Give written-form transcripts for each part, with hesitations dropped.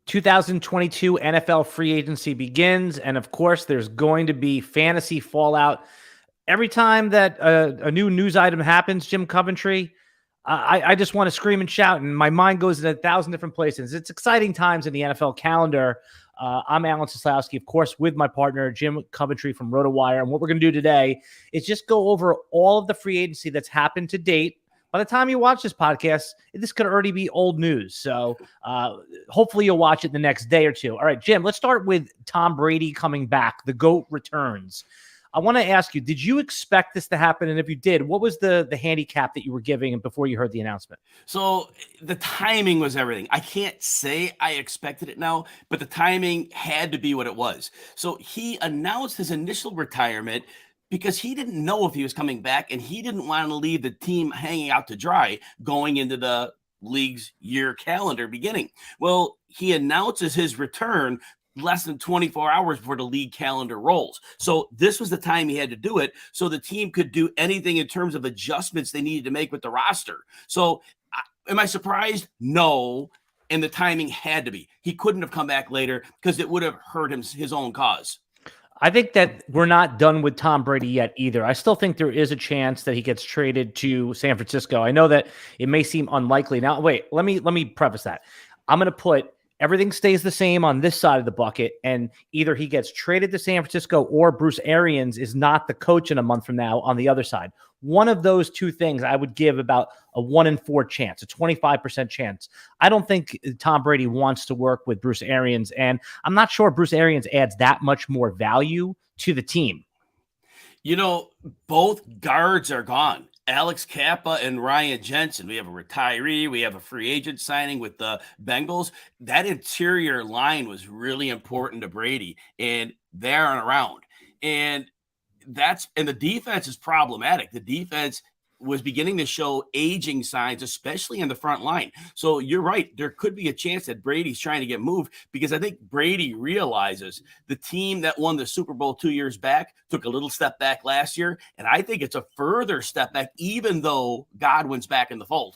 2022 NFL free agency begins, and of course, there's going to be fantasy fallout. Every time that a new news item happens, Jim Coventry, I just want to scream and shout, and my mind goes in 1,000 different places. It's exciting times in the NFL calendar. I'm Alan Seslowsky, of course, with my partner, Jim Coventry from RotoWire, and what we're going to do today is just go over all of the free agency that's happened to date. By the time you watch this podcast, this could already be old news. So hopefully you'll watch it the next day or two. All right, Jim, let's start with Tom Brady coming back. The GOAT returns. I want to ask you, did you expect this to happen? And if you did, what was the handicap that you were giving before you heard the announcement? So the timing was everything. I can't say I expected it now, but the timing had to be what it was. So he announced his initial retirement because he didn't know if he was coming back, and he didn't want to leave the team hanging out to dry going into the league's year calendar beginning. Well, he announces his return less than 24 hours before the league calendar rolls. So this was the time he had to do it so the team could do anything in terms of adjustments they needed to make with the roster. So am I surprised? No. And the timing had to be. He couldn't have come back later because it would have hurt him his own cause. I think that we're not done with Tom Brady yet either. I still think there is a chance that he gets traded to San Francisco. I know that it may seem unlikely. Now, wait, let me preface that. I'm going to put everything stays the same on this side of the bucket, and either he gets traded to San Francisco or Bruce Arians is not the coach in a month from now on the other side. One of those two things I would give about a 1 in 4 chance, a 25% chance. I don't think Tom Brady wants to work with Bruce Arians, and I'm not sure Bruce Arians adds that much more value to the team. You know, both guards are gone. Alex Kappa and Ryan Jensen. We have a retiree. We have a free agent signing with the Bengals. That interior line was really important to Brady, and they aren't around. And the defense is problematic. The defense was beginning to show aging signs, especially in the front line. So you're right. There could be a chance that Brady's trying to get moved because I think Brady realizes the team that won the Super Bowl 2 years back took a little step back last year. And I think it's a further step back, even though Godwin's back in the fold.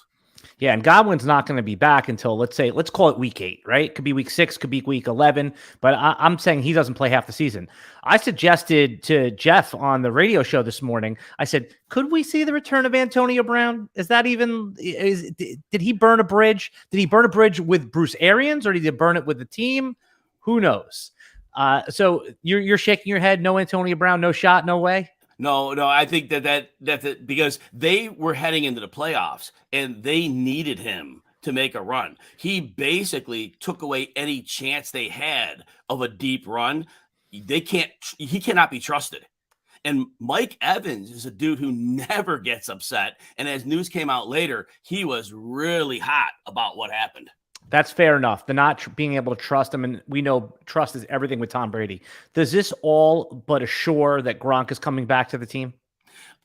Yeah, and Godwin's not going to be back until, let's call it week 8, right? Could be week 6, could be week 11, but I'm saying he doesn't play half the season. I suggested to Jeff on the radio show this morning, I said, could we see the return of Antonio Brown? Did he burn a bridge? Did he burn a bridge with Bruce Arians, or did he burn it with the team? Who knows? So you're shaking your head, no Antonio Brown, no shot, no way? No, I think that's it, because they were heading into the playoffs and they needed him to make a run. He basically took away any chance they had of a deep run. He cannot be trusted. And Mike Evans is a dude who never gets upset. And as news came out later, he was really hot about what happened. That's fair enough. The not being able to trust him, and we know trust is everything with Tom Brady. Does this all but assure that Gronk is coming back to the team?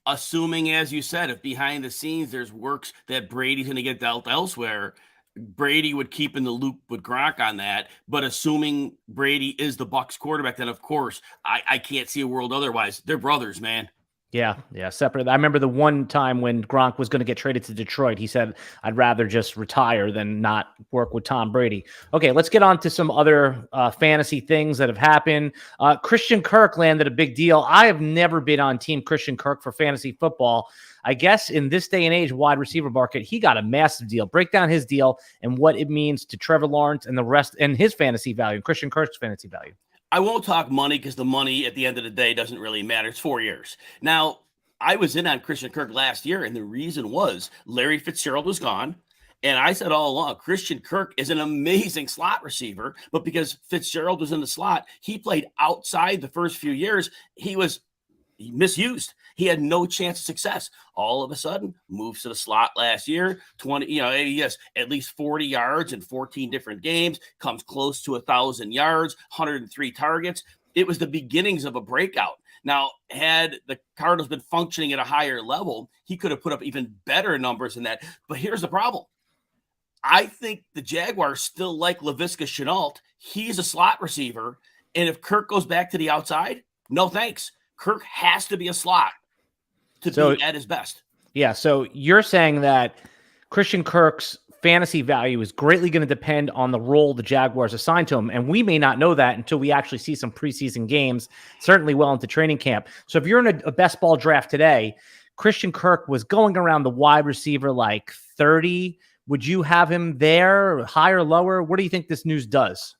Assuming, as you said, if behind the scenes there's works that Brady's going to get dealt elsewhere, Brady would keep in the loop with Gronk on that. But assuming Brady is the Bucs quarterback, then of course I can't see a world otherwise. They're brothers, man. Yeah, separate. I remember the one time when Gronk was going to get traded to Detroit, he said, I'd rather just retire than not work with Tom Brady. Okay, let's get on to some other fantasy things that have happened. Christian Kirk landed a big deal. I have never been on Team Christian Kirk for fantasy football. I guess in this day and age, wide receiver market, he got a massive deal. Break down his deal and what it means to Trevor Lawrence and the rest, and his fantasy value, Christian Kirk's fantasy value. I won't talk money because the money at the end of the day doesn't really matter. It's 4 years. Now, I was in on Christian Kirk last year, and the reason was Larry Fitzgerald was gone. And I said all along, Christian Kirk is an amazing slot receiver, but because Fitzgerald was in the slot, he played outside the first few years. He misused. He had no chance of success. All of a sudden, moves to the slot last year, 20, he has at least 40 yards in 14 different games, comes close to 1,000 yards, 103 targets. It was the beginnings of a breakout. Now, had the Cardinals been functioning at a higher level, he could have put up even better numbers than that. But here's the problem. I think the Jaguars still like Laviska Shenault. He's a slot receiver. And if Kirk goes back to the outside, no thanks. Kirk has to be a slot to be at his best. Yeah, so you're saying that Christian Kirk's fantasy value is greatly going to depend on the role the Jaguars assign to him. And we may not know that until we actually see some preseason games, certainly well into training camp. So if you're in a best ball draft today, Christian Kirk was going around the wide receiver like 30. Would you have him there, higher, lower? What do you think this news does?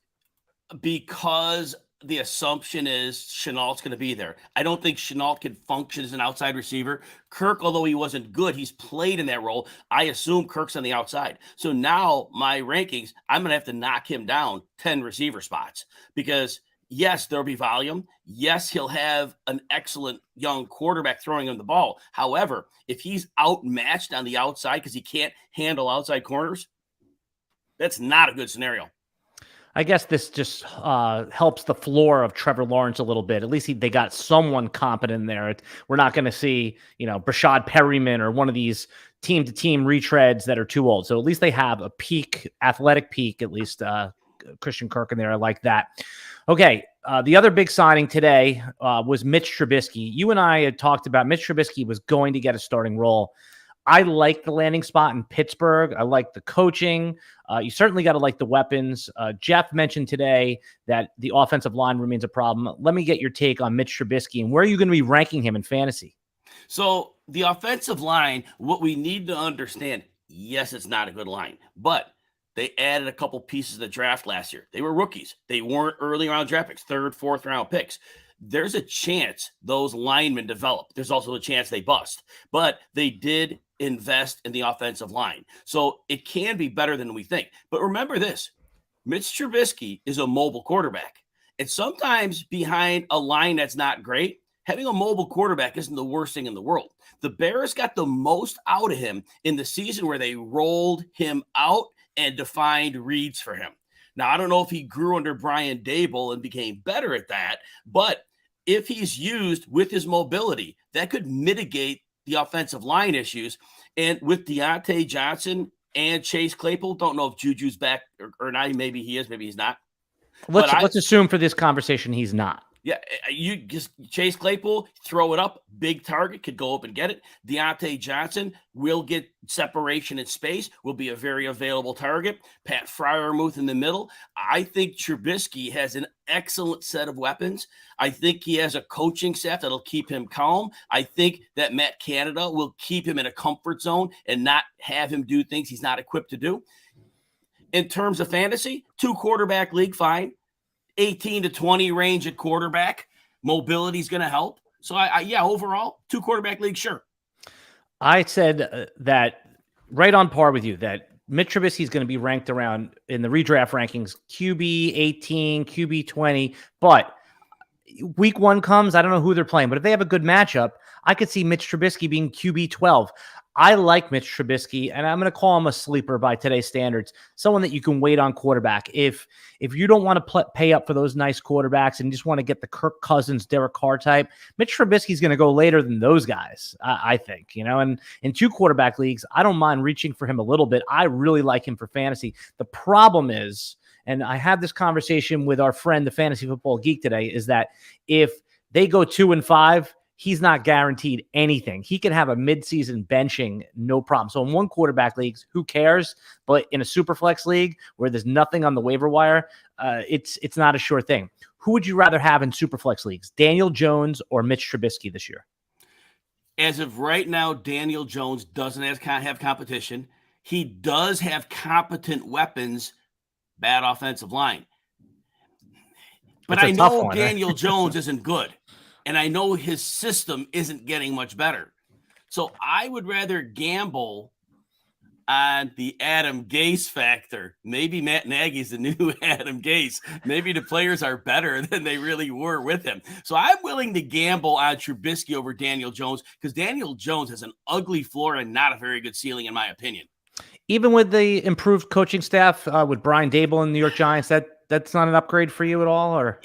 Because the assumption is Chenault's going to be there. I don't think Chenault can function as an outside receiver. Kirk, although he wasn't good, he's played in that role. I assume Kirk's on the outside. So now my rankings, I'm going to have to knock him down 10 receiver spots because yes, there'll be volume. Yes, he'll have an excellent young quarterback throwing him the ball. However, if he's outmatched on the outside because he can't handle outside corners, that's not a good scenario. I guess this just helps the floor of Trevor Lawrence a little bit. At least they got someone competent in there. We're not going to see, Brashad Perryman or one of these team-to-team retreads that are too old. So at least they have a peak, athletic peak, at least Christian Kirk in there. I like that. Okay, the other big signing today was Mitch Trubisky. You and I had talked about Mitch Trubisky was going to get a starting role. I like the landing spot in Pittsburgh. I like the coaching. You certainly got to like the weapons. Jeff mentioned today that the offensive line remains a problem. Let me get your take on Mitch Trubisky and where are you going to be ranking him in fantasy? So the offensive line, what we need to understand, yes, it's not a good line, but they added a couple pieces of the draft last year. They were rookies. They weren't early round draft picks, third, fourth round picks. There's a chance those linemen develop. There's also a chance they bust, but they did invest in the offensive line. So it can be better than we think. But remember this, Mitch Trubisky is a mobile quarterback. And sometimes behind a line that's not great, having a mobile quarterback isn't the worst thing in the world. The Bears got the most out of him in the season where they rolled him out and defined reads for him. Now, I don't know if he grew under Brian Daboll and became better at that, but if he's used with his mobility, that could mitigate the offensive line issues. And with Deontay Johnson and Chase Claypool, don't know if Juju's back or not. Maybe he is, maybe he's not. Let's assume for this conversation he's not. Yeah, you just Chase Claypool, throw it up, big target, could go up and get it. Deontay Johnson will get separation in space, will be a very available target. Pat Freiermuth in the middle. I think Trubisky has an excellent set of weapons. I think he has a coaching staff that'll keep him calm. I think that Matt Canada will keep him in a comfort zone and not have him do things he's not equipped to do. In terms of fantasy, 2-quarterback league, fine. 18 to 20 range at quarterback. Mobility is going to help. So, overall, 2-quarterback league, sure. I said that right on par with you, that Mitch Trubisky is going to be ranked around in the redraft rankings, QB 18, QB 20. But week 1 comes, I don't know who they're playing, but if they have a good matchup, I could see Mitch Trubisky being QB 12. I like Mitch Trubisky, and I'm going to call him a sleeper by today's standards, someone that you can wait on quarterback. If you don't want to pay up for those nice quarterbacks and you just want to get the Kirk Cousins, Derek Carr type, Mitch Trubisky is going to go later than those guys, I think. And in 2-quarterback leagues, I don't mind reaching for him a little bit. I really like him for fantasy. The problem is, and I had this conversation with our friend, the Fantasy Football Geek today, is that if they go 2-5, he's not guaranteed anything. He can have a midseason benching, no problem. So in 1-quarterback leagues, who cares? But in a Superflex league where there's nothing on the waiver wire, it's not a sure thing. Who would you rather have in Superflex leagues, Daniel Jones or Mitch Trubisky this year? As of right now, Daniel Jones doesn't have competition. He does have competent weapons, bad offensive line. But I know Daniel Jones isn't good. And I know his system isn't getting much better. So I would rather gamble on the Adam Gase factor. Maybe Matt Nagy's the new Adam Gase. Maybe the players are better than they really were with him. So I'm willing to gamble on Trubisky over Daniel Jones because Daniel Jones has an ugly floor and not a very good ceiling, in my opinion. Even with the improved coaching staff with Brian Daboll and the New York Giants, that's not an upgrade for you at all? Or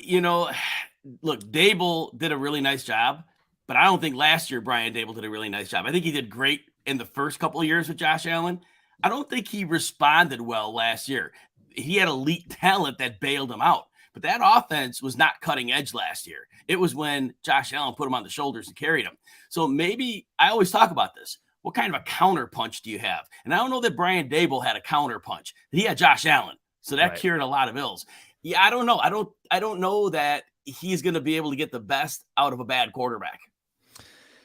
Look, Daboll did a really nice job, but I don't think last year Brian Daboll did a really nice job. I think he did great in the first couple of years with Josh Allen. I don't think he responded well last year. He had elite talent that bailed him out, but that offense was not cutting edge last year. It was when Josh Allen put him on the shoulders and carried him. So maybe I always talk about this. what kind of a counter punch do you have? And I don't know that Brian Daboll had a counter punch. He had Josh Allen, so that cured a lot of ills. Yeah, I don't know. I don't know that he's going to be able to get the best out of a bad quarterback.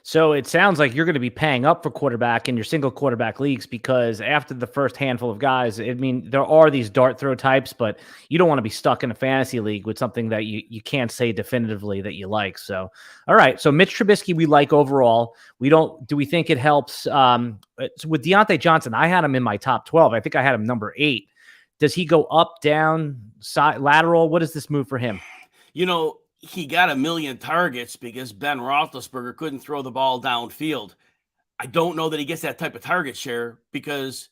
So it sounds like you're going to be paying up for quarterback in your single quarterback leagues, because after the first handful of guys, I mean, there are these dart throw types, but you don't want to be stuck in a fantasy league with something that you can't say definitively that you like. So, all right. So Mitch Trubisky, we like overall. Do we think it helps? With Deontay Johnson, I had him in my top 12. I think I had him number 8. Does he go up, down, side, lateral? What does this move for him? He got 1 million targets because Ben Roethlisberger couldn't throw the ball downfield. I don't know that he gets that type of target share because,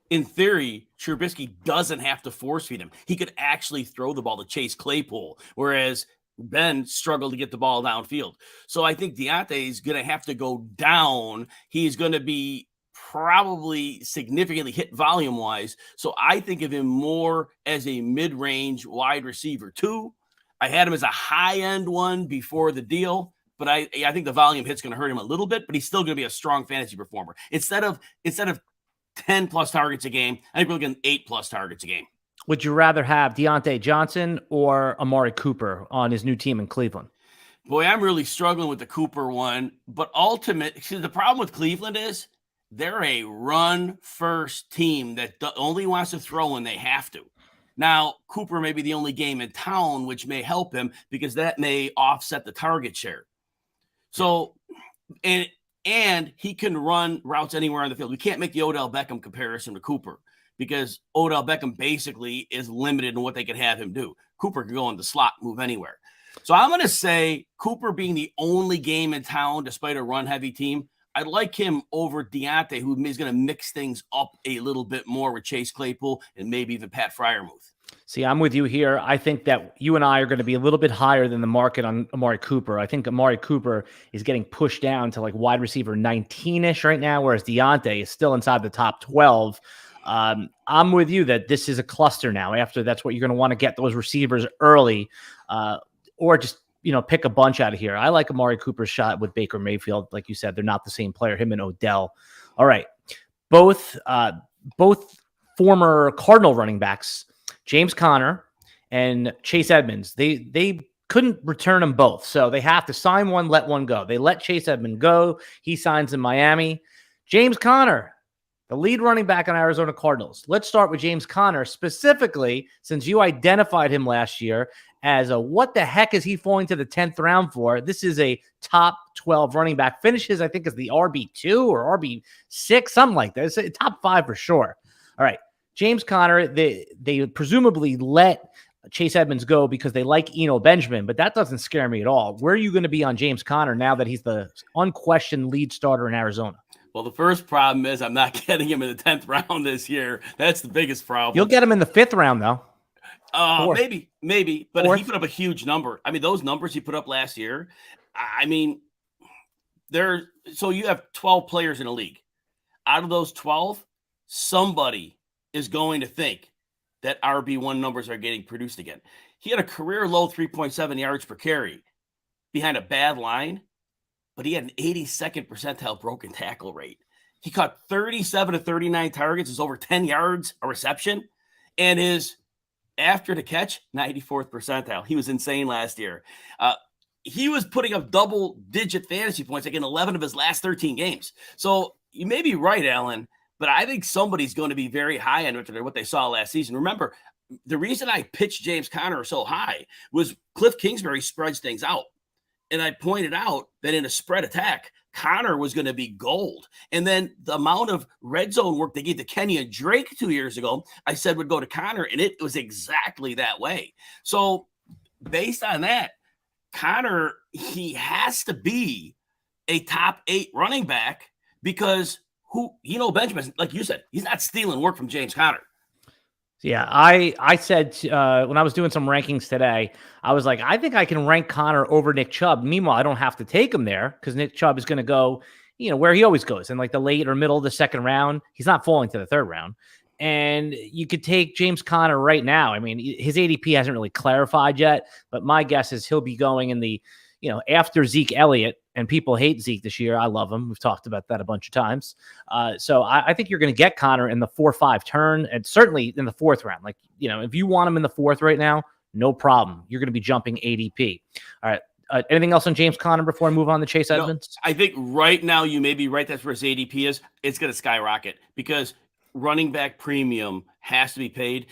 in theory, Trubisky doesn't have to force feed him. He could actually throw the ball to Chase Claypool, whereas Ben struggled to get the ball downfield. So I think Deontay is going to have to go down. He's going to be probably significantly hit volume-wise. So I think of him more as a mid-range wide receiver 2. I had him as a high-end one before the deal, but I think the volume hit's going to hurt him a little bit, but he's still going to be a strong fantasy performer. Instead of 10-plus targets a game, I think we're looking at 8-plus targets a game. Would you rather have Deontay Johnson or Amari Cooper on his new team in Cleveland? Boy, I'm really struggling with the Cooper one, but the problem with Cleveland is they're a run-first team that only wants to throw when they have to. Now, Cooper may be the only game in town, which may help him because that may offset the target share. So, and he can run routes anywhere on the field. We can't make the Odell Beckham comparison to Cooper because Odell Beckham basically is limited in what they can have him do. Cooper can go in the slot, move anywhere. So I'm going to say Cooper being the only game in town, despite a run-heavy team, I'd like him over Deontay, who is going to mix things up a little bit more with Chase Claypool and maybe even Pat Freiermuth. See, I'm with you here. I think that you and I are going to be a little bit higher than the market on Amari Cooper. I think Amari Cooper is getting pushed down to like wide receiver 19-ish right now, whereas Deontay is still inside the top 12. I'm with you that this is a cluster now. After that's what you're going to want to get those receivers early, or just pick a bunch out of here. I like Amari Cooper's shot with Baker Mayfield. Like you said, they're not the same player, him and Odell. All right. Both former Cardinal running backs, James Conner and Chase Edmonds, they couldn't return them both. So they have to sign one, let one go. They let Chase Edmonds go. He signs in Miami. James Conner, the lead running back on Arizona Cardinals. Let's start with James Conner specifically, since you identified him last year as what the heck is he falling to the 10th round for? This is a top 12 running back. Finishes, I think, as the RB2 or RB6, something like that. It's a top 5 for sure. All right. James Conner, they presumably let Chase Edmonds go because they like Eno Benjamin, but that doesn't scare me at all. Where are you going to be on James Conner now that he's the unquestioned lead starter in Arizona? Well, the first problem is I'm not getting him in the 10th round this year. That's the biggest problem. You'll get him in the 5th round, though. Maybe. But Fourth. He put up a huge number. I mean, those numbers he put up last year, I mean, so you have 12 players in a league. Out of those 12, somebody is going to think that RB1 numbers are getting produced again. He had a career low 3.7 yards per carry behind a bad line, but he had an 82nd percentile broken tackle rate. He caught 37 to 39 targets, is over 10 yards a reception, and his after the catch, 94th percentile. He was insane last year. He was putting up double-digit fantasy points like in 11 of his last 13 games. So you may be right, Alan, but I think somebody's going to be very high on what they saw last season. Remember, the reason I pitched James Conner so high was Cliff Kingsbury spreads things out. And I pointed out that in a spread attack, Conner was going to be gold. And then the amount of red zone work they gave to Kenyon Drake 2 years ago, I said would go to Conner, and it was exactly that way. So based on that, Conner, he has to be a top 8 running back because Benjamin, like you said, he's not stealing work from James Conner. Yeah, I said when I was doing some rankings today, I was like, I think I can rank Conner over Nick Chubb. Meanwhile, I don't have to take him there because Nick Chubb is going to go, where he always goes in like the late or middle of the second round. He's not falling to the third round. And you could take James Conner right now. I mean, his ADP hasn't really clarified yet, but my guess is he'll be going in the, after Zeke Elliott, and people hate Zeke this year. I love him. We've talked about that a bunch of times. So I think you're going to get Connor in the 4-5 turn, and certainly in the 4th round. Like, if you want him in the 4th right now, no problem. You're going to be jumping ADP. All right. Anything else on James Conner before I move on to Chase Edmonds? I think right now you may be right. That's where his ADP is. It's going to skyrocket because running back premium has to be paid.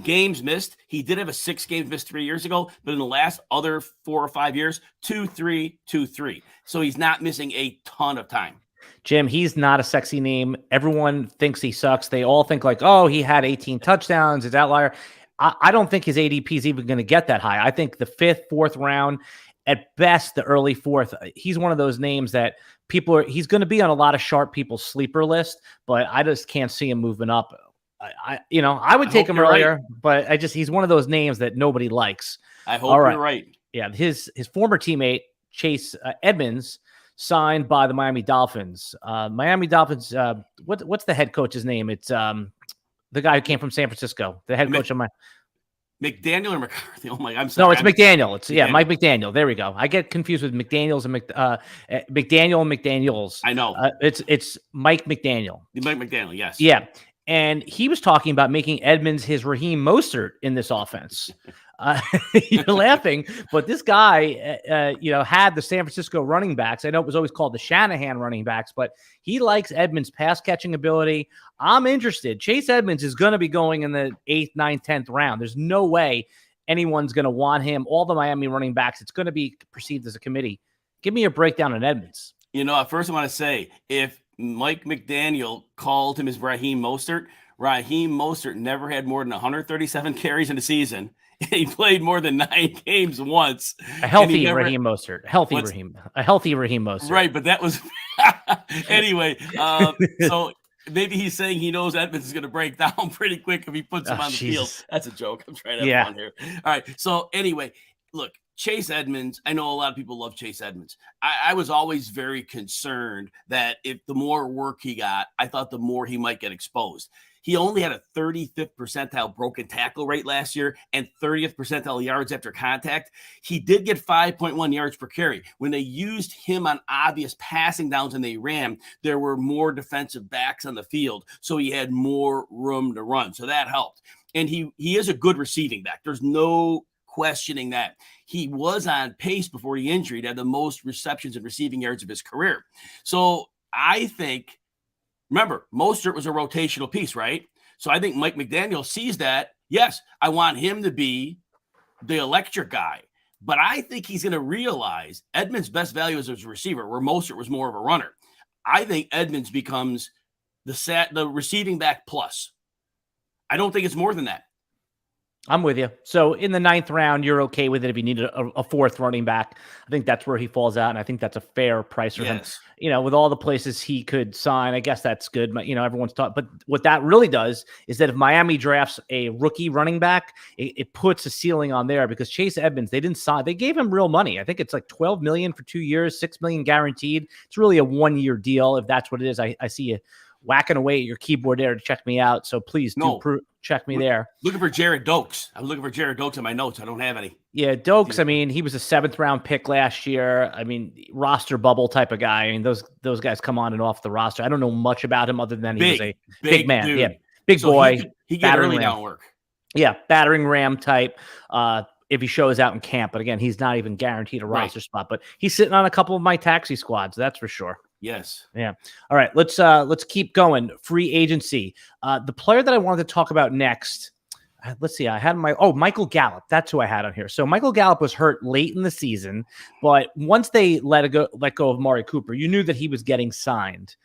Games missed. He did have a 6 games missed 3 years ago, but in the last other 4 or 5 years, 2-3, 2-3. So he's not missing a ton of time. Jim, he's not a sexy name. Everyone thinks he sucks. They all think like, oh, he had 18 touchdowns. It's outlier. I don't think his ADP is even going to get that high. I think the 5th, 4th round, at best, the early 4th, he's one of those names that he's going to be on a lot of sharp people's sleeper list, but I just can't see him moving up. I would take him earlier, right. But he's one of those names that nobody likes. I hope you're right. Yeah. His former teammate, Chase Edmonds, signed by the Miami Dolphins. Miami Dolphins, what's the head coach's name? It's the guy who came from San Francisco, the head coach of McDaniel or McCarthy? Oh my! I'm sorry. No, it's McDaniel. It's Mike McDaniel. There we go. I get confused with McDaniels and McDaniel and McDaniels. I know. It's Mike McDaniel. Mike McDaniel. Yes. Yeah, and he was talking about making Edmonds his Raheem Mostert in this offense. You're laughing, but this guy, had the San Francisco running backs. I know it was always called the Shanahan running backs, but he likes Edmonds' pass catching ability. I'm interested. Chase Edmonds is going to be going in the 8th, 9th, 10th round. There's no way anyone's going to want him. All the Miami running backs, it's going to be perceived as a committee. Give me a breakdown on Edmonds. At first I want to say, if Mike McDaniel called him his Raheem Mostert never had more than 137 carries in a season. He played more than 9 games once. A healthy Raheem Mostert. A healthy Raheem Mostert. Right, but that was anyway. So maybe he's saying he knows Edmonds is going to break down pretty quick if he puts him on the field. That's a joke. I'm trying to have fun here. All right. So anyway, look, Chase Edmonds. I know a lot of people love Chase Edmonds. I was always very concerned that if the more work he got, I thought the more he might get exposed. He only had a 35th percentile broken tackle rate last year and 30th percentile yards after contact. He did get 5.1 yards per carry. When they used him on obvious passing downs and they ran, there were more defensive backs on the field, so he had more room to run. So that helped. And he is a good receiving back. There's no questioning that. He was on pace before the injury to have the most receptions and receiving yards of his career. So I think, remember, Mostert was a rotational piece, right? So I think Mike McDaniel sees that. Yes, I want him to be the electric guy. But I think he's going to realize Edmonds' best value is as a receiver, where Mostert was more of a runner. I think Edmonds becomes the receiving back plus. I don't think it's more than that. I'm with you. So in the 9th round, you're okay with it if you needed a 4th running back. I think that's where he falls out, and I think that's a fair price for him. With all the places he could sign, I guess that's good. But, everyone's taught. But what that really does is that if Miami drafts a rookie running back, it puts a ceiling on there because Chase Edmonds, they didn't sign. They gave him real money. I think it's like $12 million for 2 years, $6 million guaranteed. It's really a 1-year deal if that's what it is. I see you whacking away at your keyboard there to check me out. So please check me there. Looking for Jared Dokes. I was looking for Jared Dokes in my notes. I don't have any. Yeah, Dokes, he was a 7th round pick last year. Roster bubble type of guy. Those guys come on and off the roster. I don't know much about him other than he was a big man. Dude. Yeah, big boy. He get early down work. Yeah, battering ram type. If he shows out in camp. But again, he's not even guaranteed a roster spot. But he's sitting on a couple of my taxi squads. That's for sure. Yes. Yeah. All right. Let's keep going. Free agency. The player that I wanted to talk about next. Let's see. I had Michael Gallup. That's who I had on here. So Michael Gallup was hurt late in the season, but once they let go of Amari Cooper, you knew that he was getting signed.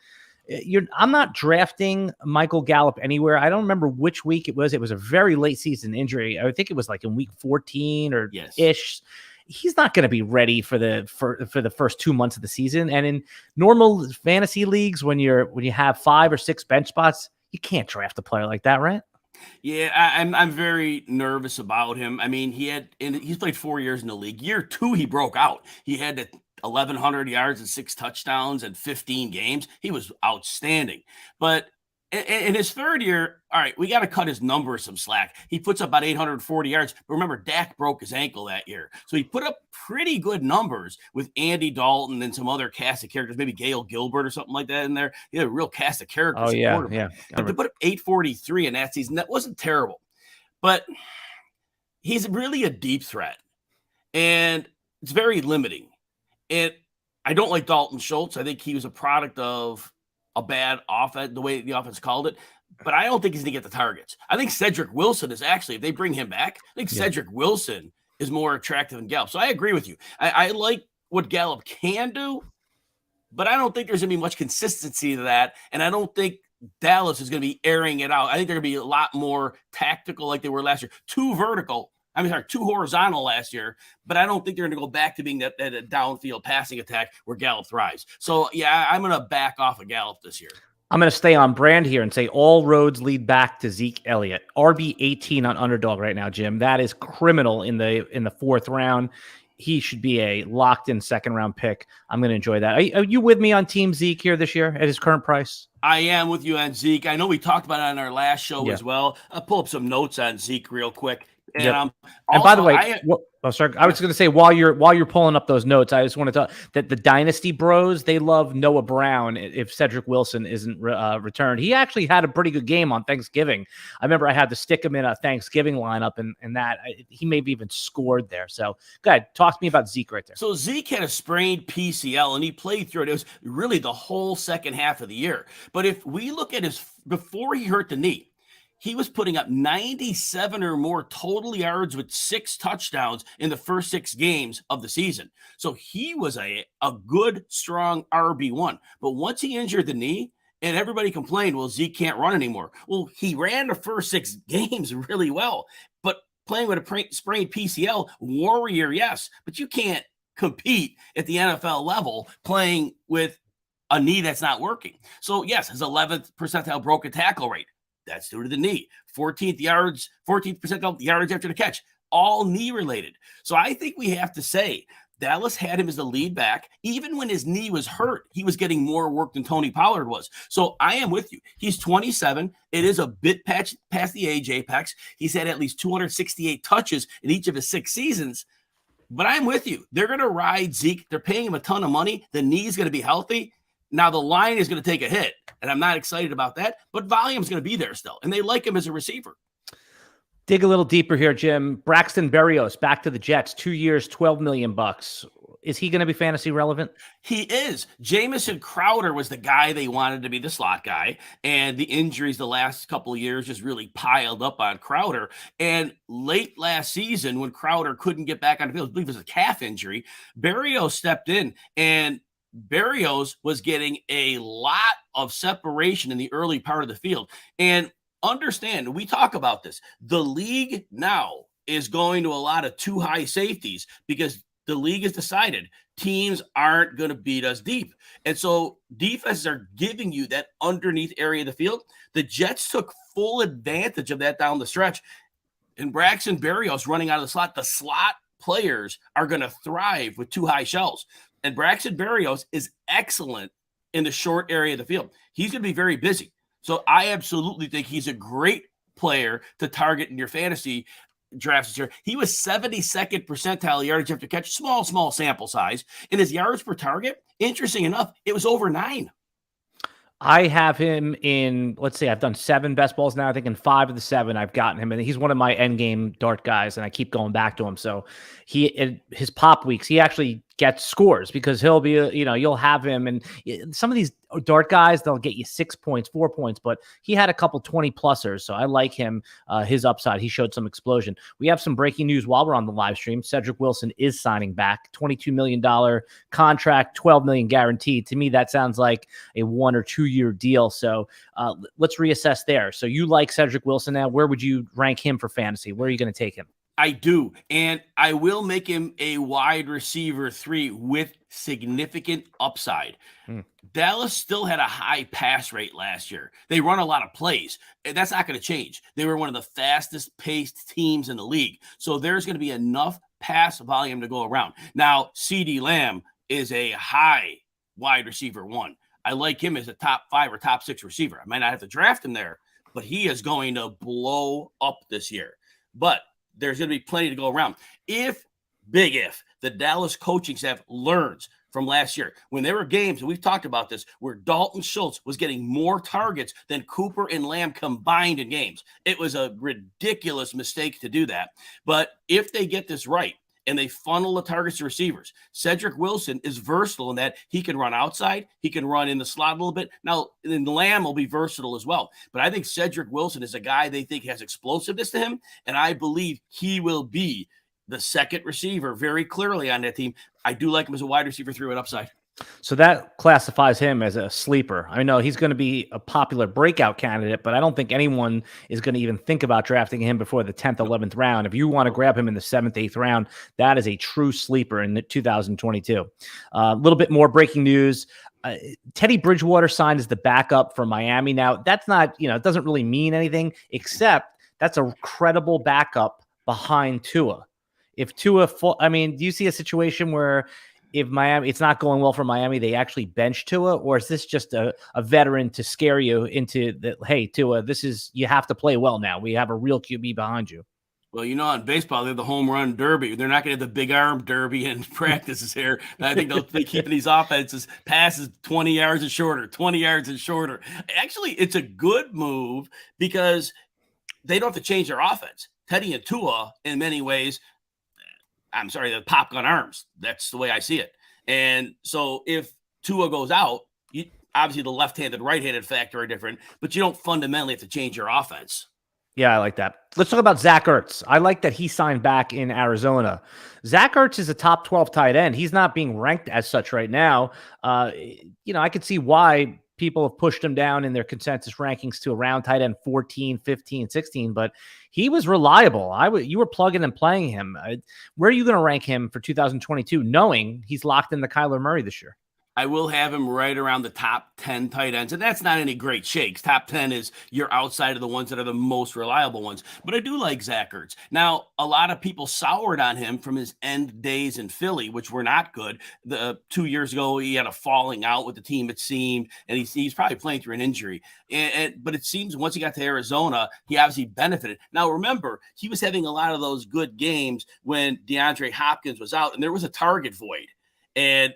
I'm not drafting Michael Gallup anywhere. I don't remember which week it was. It was a very late season injury. I think it was like in week 14 or ish. He's not going to be ready for the first 2 months of the season. And in normal fantasy leagues, when you have 5 or 6 bench spots, you can't draft a player like that, right? Yeah, I'm very nervous about him. He's played 4 years in the league. Year 2, he broke out. He had 1,100 yards and 6 touchdowns and 15 games. He was outstanding. But In his third year, all right, we got to cut his numbers some slack. He puts up about 840 yards. But remember, Dak broke his ankle that year. So he put up pretty good numbers with Andy Dalton and some other cast of characters, maybe Gail Gilbert or something like that in there. He had a real cast of characters. Oh, yeah. But to put up 843 in that season, that wasn't terrible. But he's really a deep threat. And it's very limiting. And I don't like Dalton Schultz. I think he was a product of a bad offense, the way the offense called it. But I don't think he's going to get the targets. I think Cedric Wilson is actually, if they bring him back, I think Cedric Wilson is more attractive than Gallup. So I agree with you. I like what Gallup can do, but I don't think there's going to be much consistency to that. And I don't think Dallas is going to be airing it out. I think they're going to be a lot more tactical like they were last year. Too horizontal last year, but I don't think they're going to go back to being that downfield passing attack where Gallup thrives. So, yeah, I'm going to back off of Gallup this year. I'm going to stay on brand here and say all roads lead back to Zeke Elliott. RB 18 on Underdog right now, Jim. That is criminal in the fourth round. He should be a locked-in second-round pick. I'm going to enjoy that. Are you with me on Team Zeke here this year at his current price? I am with you on Zeke. I know we talked about it on our last show as well. I'll pull up some notes on Zeke real quick. And, and by the way, I was going to say while you're pulling up those notes, I just want to talk that the Dynasty bros, they love Noah Brown if Cedric Wilson isn't returned. He actually had a pretty good game on Thanksgiving. I remember I had to stick him in a Thanksgiving lineup, and he maybe even scored there. So go ahead, talk to me about Zeke right there. So Zeke had a sprained PCL, and he played through it. It was really the whole second half of the year. But if we look at before he hurt the knee, he was putting up 97 or more total yards with 6 touchdowns in the first 6 games of the season. So he was a good, strong RB1. But once he injured the knee, and everybody complained, well, Zeke can't run anymore. Well, he ran the first 6 games really well. But playing with a sprained PCL, warrior, yes. But you can't compete at the NFL level playing with a knee that's not working. So, yes, his 11th percentile broken tackle rate. That's due to the knee. 14th percentile yards after the catch, all knee related. So I think we have to say Dallas had him as the lead back. Even when his knee was hurt, he was getting more work than Tony Pollard was. So I am with you. He's 27. It is a bit past the age apex. He's had at least 268 touches in each of his 6 seasons. But I'm with you. They're going to ride Zeke. They're paying him a ton of money. The knee is going to be healthy. Now the line is going to take a hit, and I'm not excited about that, but volume is going to be there still, and they like him as a receiver. Dig a little deeper here, Jim. Braxton Berrios back to the Jets, 2 years, $12 million. Is he going to be fantasy relevant? He is. Jamison Crowder was the guy they wanted to be the slot guy, and the injuries the last couple of years just really piled up on Crowder. And late last season, when Crowder couldn't get back on the field, I believe it was a calf injury, Berrios stepped in, and Berrios was getting a lot of separation in the early part of the field. And understand, we talk about this. The league now is going to a lot of too high safeties because the league has decided teams aren't going to beat us deep. And so defenses are giving you that underneath area of the field. The Jets took full advantage of that down the stretch. And Braxton Berrios running out of the slot players are going to thrive with too high shells. And Braxton Berrios is excellent in the short area of the field. He's going to be very busy. So I absolutely think he's a great player to target in your fantasy drafts this year. He was 72nd percentile yards after catch, small sample size. And his yards per target, interesting enough, it was over 9. I have him in, let's see, I've done 7 best balls now. I think in 5 of the 7, I've gotten him. And he's one of my end game dart guys, and I keep going back to him. So his pop weeks, he actually gets scores because he'll be, you'll have him. And some of these dart guys, they'll get you 6 points, 4 points, but he had a couple 20-plussers. So I like him, his upside. He showed some explosion. We have some breaking news while we're on the live stream. Cedric Wilson is signing back, $22 million contract, $12 million guaranteed. To me, that sounds like a 1 or 2 year deal. So let's reassess there. So you like Cedric Wilson now. Where would you rank him for fantasy? Where are you going to take him? I do, and I will make him a wide receiver 3 with significant upside. Dallas still had a high pass rate last year. They run a lot of plays. That's not going to change. They were one of the fastest paced teams in the league. So there's going to be enough pass volume to go around. Now, CeeDee Lamb is a high wide receiver 1. I like him as a top 5 or top 6 receiver. I might not have to draft him there, but he is going to blow up this year. But there's going to be plenty to go around. If the Dallas coaching staff learns from last year, when there were games, and we've talked about this, where Dalton Schultz was getting more targets than Cooper and Lamb combined in games. It was a ridiculous mistake to do that. But if they get this right, and they funnel the targets to receivers, Cedric Wilson is versatile in that he can run outside. He can run in the slot a little bit. Now, then Lamb will be versatile as well. But I think Cedric Wilson is a guy they think has explosiveness to him, and I believe he will be the second receiver very clearly on that team. I do like him as a wide receiver 3 with upside. So that classifies him as a sleeper. I know he's going to be a popular breakout candidate, but I don't think anyone is going to even think about drafting him before the 10th, 11th round. If you want to grab him in the 7th, 8th round, that is a true sleeper in 2022. A little bit more breaking news. Teddy Bridgewater signed as the backup for Miami. Now, that's not, it doesn't really mean anything, except that's a credible backup behind Tua. If Tua, do you see a situation where if Miami, it's not going well for Miami, they actually bench Tua, or is this just a veteran to scare you into that? Hey, Tua, you have to play well now. We have a real QB behind you. Well, in baseball, they have the home run derby. They're not going to have the big arm derby in practices here. I think they'll be keeping these offenses passes 20 yards and shorter, 20 yards and shorter. Actually, it's a good move because they don't have to change their offense. Teddy and Tua, in many ways, the popgun arms. That's the way I see it. And so if Tua goes out, obviously the left-handed, right-handed factor are different, but you don't fundamentally have to change your offense. Yeah, I like that. Let's talk about Zach Ertz. I like that he signed back in Arizona. Zach Ertz is a top 12 tight end. He's not being ranked as such right now. I could see why people have pushed him down in their consensus rankings to around tight end 14, 15, 16, but he was reliable. You were plugging and playing him. Where are you going to rank him for 2022, knowing he's locked in the Kyler Murray this year? I will have him right around the top 10 tight ends, and that's not any great shakes. Top 10 is you're outside of the ones that are the most reliable ones, but I do like Zach Ertz. Now, a lot of people soured on him from his end days in Philly, which were not good. 2 years ago, he had a falling out with the team, it seemed, and he's probably playing through an injury. But it seems once he got to Arizona, he obviously benefited. Now, remember, he was having a lot of those good games when DeAndre Hopkins was out, and there was a target void. And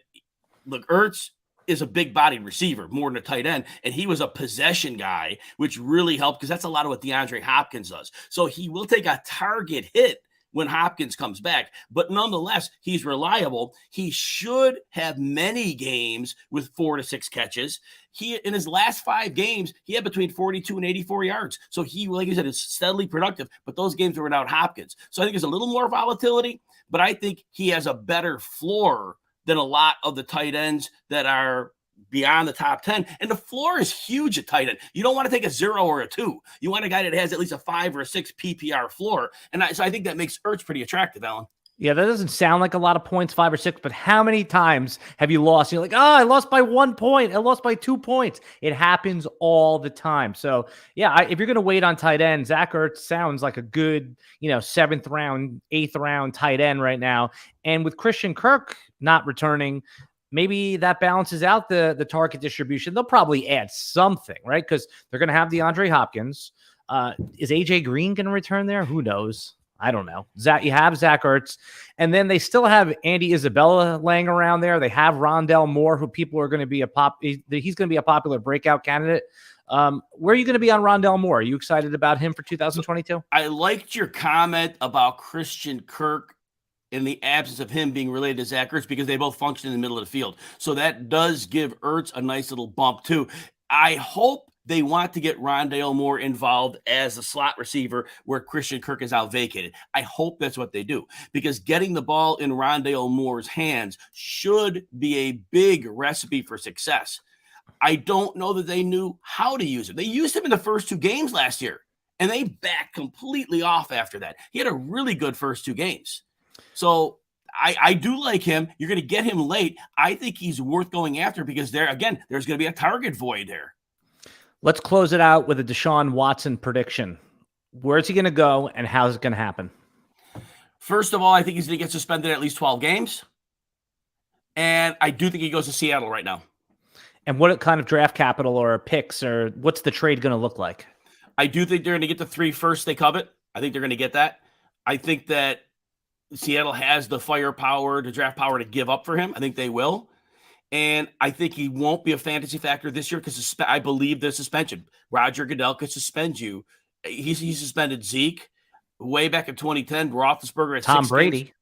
look, Ertz is a big-bodied receiver, more than a tight end, and he was a possession guy, which really helped because that's a lot of what DeAndre Hopkins does. So he will take a target hit when Hopkins comes back, but nonetheless, he's reliable. He should have many games with 4 to 6 catches. In his last 5 games, he had between 42 and 84 yards. So he, like you said, is steadily productive, but those games were without Hopkins. So I think there's a little more volatility, but I think he has a better floor than a lot of the tight ends that are beyond the top 10. And the floor is huge at tight end. You don't want to take a 0 or a 2. You want a guy that has at least a 5 or a 6 PPR floor. And so I think that makes Ertz pretty attractive, Alan. Yeah, that doesn't sound like a lot of points, 5 or 6, but how many times have you lost? You're like, I lost by 1 point. I lost by 2 points. It happens all the time. So, yeah, if you're going to wait on tight end, Zach Ertz sounds like a good, 7th round, 8th round tight end right now. And with Christian Kirk not returning, maybe that balances out the target distribution. They'll probably add something, right? Because they're going to have DeAndre Hopkins. Is AJ Green going to return there? Who knows? I don't know. You have Zach Ertz, and then they still have Andy Isabella laying around there. They have Rondell Moore, who people are going to be he's going to be a popular breakout candidate. Where are you going to be on Rondell Moore? Are you excited about him for 2022? I liked your comment about Christian Kirk in the absence of him being related to Zach Ertz because they both function in the middle of the field. So that does give Ertz a nice little bump too. I hope they want to get Rondale Moore involved as a slot receiver where Christian Kirk is out vacated. I hope that's what they do because getting the ball in Rondale Moore's hands should be a big recipe for success. I don't know that they knew how to use him. They used him in the first 2 games last year, and they backed completely off after that. He had a really good first 2 games. So I do like him. You're going to get him late. I think he's worth going after because there's going to be a target void there. Let's close it out with a Deshaun Watson prediction. Where's he going to go and how's it going to happen? First of all, I think he's going to get suspended at least 12 games. And I do think he goes to Seattle right now. And what kind of draft capital or picks or what's the trade going to look like? I do think they're going to get the 3 firsts they covet. I think they're going to get that. I think that Seattle has the firepower, the draft power to give up for him. I think they will. And I think he won't be a fantasy factor this year because I believe the suspension. Roger Goodell could suspend you. He suspended Zeke way back in 2010. Roethlisberger at Tom Brady. Games.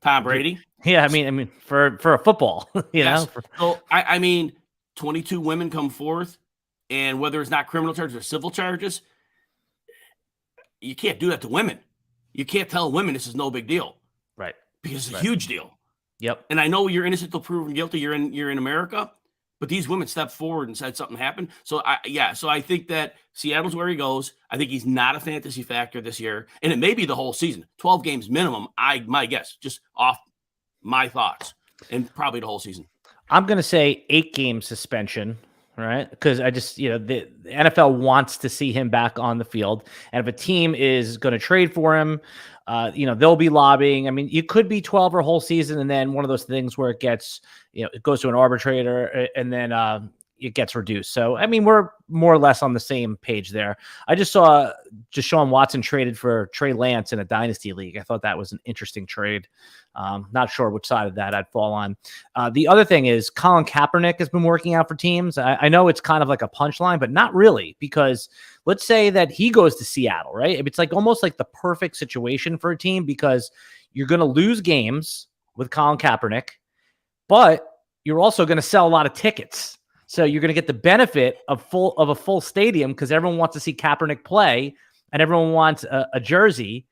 Tom Brady. Yeah, I mean, for a football, you know. So I mean, 22 women come forth, and whether it's not criminal charges or civil charges, you can't do that to women. You can't tell women this is no big deal, right? Because it's a huge deal. Yep. And I know you're innocent till proven guilty. You're in America, but these women stepped forward and said something happened. So I think that Seattle's where he goes. I think he's not a fantasy factor this year, and it may be the whole season, 12 games minimum. My guess, just off my thoughts, and probably the whole season. I'm going to say 8-game suspension, right? Because I just, the NFL wants to see him back on the field. And if a team is going to trade for him, they'll be lobbying. I mean, you could be 12 or whole season, and then one of those things where it gets, it goes to an arbitrator, and then it gets reduced. So, I mean, we're more or less on the same page there. I just saw Deshaun Watson traded for Trey Lance in a Dynasty league. I thought that was an interesting trade. Not sure which side of that I'd fall on. The other thing is Colin Kaepernick has been working out for teams. I know it's kind of like a punchline, but not really, because let's say that he goes to Seattle, right? It's like almost like the perfect situation for a team because you're going to lose games with Colin Kaepernick, but you're also going to sell a lot of tickets. So you're going to get the benefit of a full stadium because everyone wants to see Kaepernick play and everyone wants a jersey,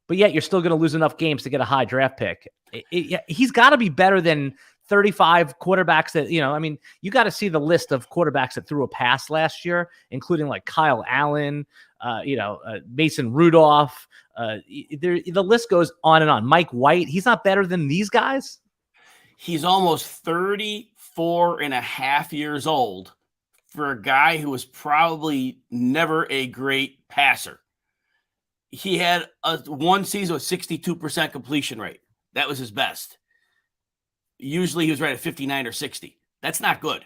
but yet you're still going to lose enough games to get a high draft pick. He's got to be better than 35 quarterbacks that, you got to see the list of quarterbacks that threw a pass last year, including like Kyle Allen, Mason Rudolph. The list goes on and on. Mike White, he's not better than these guys. He's almost 34 and a half years old for a guy who was probably never a great passer. He had one season with 62% completion rate. That was his best. Usually he was right at 59 or 60. That's not good.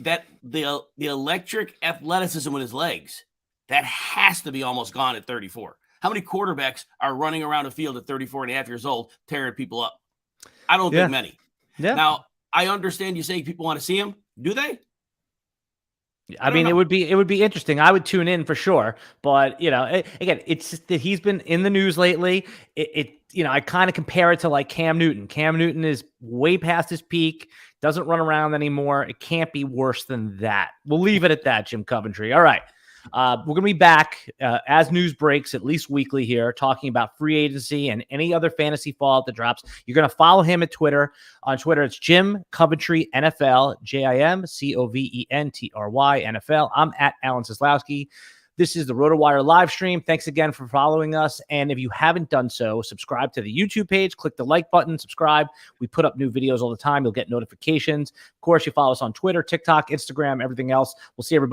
That the electric athleticism with his legs, that has to be almost gone at 34. How many quarterbacks are running around the field at 34 and a half years old, tearing people up? I don't think many. Yeah. Now, I understand you saying people want to see him. Do they? I mean, it would be interesting. I would tune in for sure. But, again, it's just that he's been in the news lately. I kind of compare it to like Cam Newton. Cam Newton is way past his peak, doesn't run around anymore. It can't be worse than that. We'll leave it at that, Jim Coventry. All right. We're going to be back as news breaks, at least weekly here, talking about free agency and any other fantasy fallout that drops. You're going to follow him at Twitter. On Twitter, it's Jim Coventry NFL, JimCoventry NFL. I'm at Alan Seslowsky. This is the RotoWire live stream. Thanks again for following us. And if you haven't done so, subscribe to the YouTube page, click the like button, subscribe. We put up new videos all the time. You'll get notifications. Of course, you follow us on Twitter, TikTok, Instagram, everything else. We'll see everybody